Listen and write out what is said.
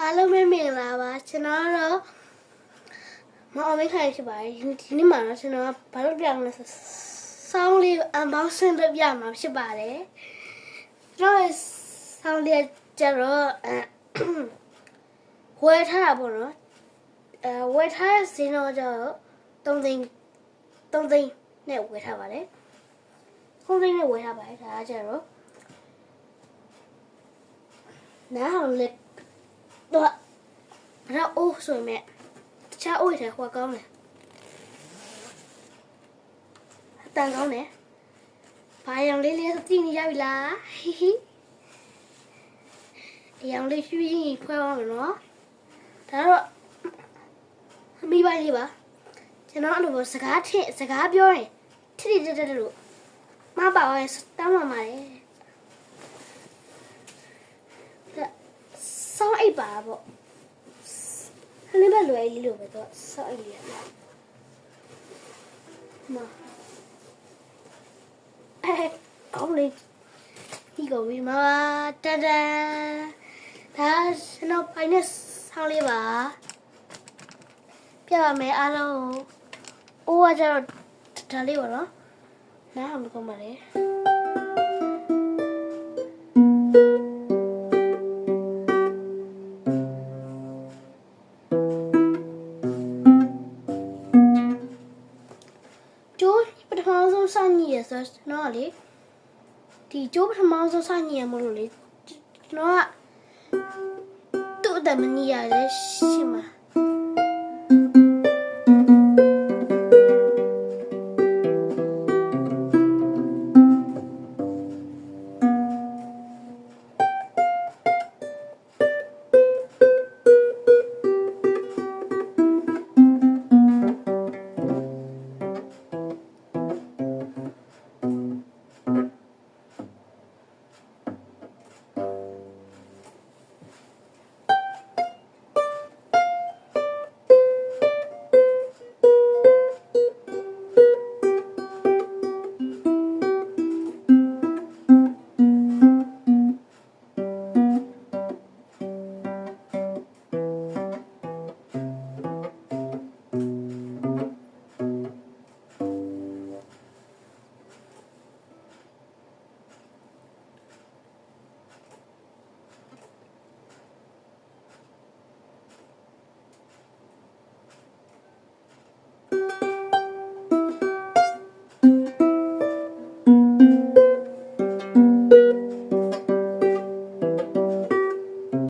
အားလုံးပဲမင်္ဂလာပါကျွန်တော်တော့မအောင်မခိုင်ဖြစ်ပါတယ်ဒီနေ့မှာတော့ကျွန်တော်ဘာလို့ပြောင်းလဲဆိုဆောင်းလေးအန်ဘောက်ဆင်းလုပ်ပြမှာဖြစ်ပါတယ်ကျွန်တော်ဆောင်းလေးကျတော့ဝယ်ထားတာပေါ့နော်ဝယ်ထားတဲ့ဈေးတော့ကျတော့3သိန်းနဲ့ဝယ်ထားပါတယ်3သိန်းနဲ့ဝယ်ထားပါတယ်ဒါကကျတော့နားဟောင်းလေးတော့အဲ့အိုးဆိုရင်တခြားအိုးတွေဟိုကောင်းတယ်အတန်ကောင်းတယ်ဘာရောင်လေးလေးသိနေရပြီလားဟီဟီအရောင်လေးဖြူရင်ဖွဲအောင်မယ်နော်ဒါတော့မိပိုင်လေးပါကျွန်တော်အဲ့လိုစကားပြောရင်ထိတက်လို့မပါရင်တောင်းမှပါတယ်ဆောင်းအိပ်ပါပေါ့ခလေးပဲလွယ်လေးလို့ပဲတော့ဆောင်းအိပ်လေးရမကောင်းလေးဒီကောဝီမာတန်ဒါကျွန်တော်ပိုင်နဲ့ဆောင်းလေးပါပြပါမယ်အားလုံးအိုးကကျတော့ဒါလေးပါနော်နားအောင်ကောင်းပါလေကျိုးပထမဆုံးစညရဆိုတော့လေဒီကျိုးပထမဆုံးစညရမလို့လေကျွန်တော်ကသူ့အတမနီရလဲရှိမှာ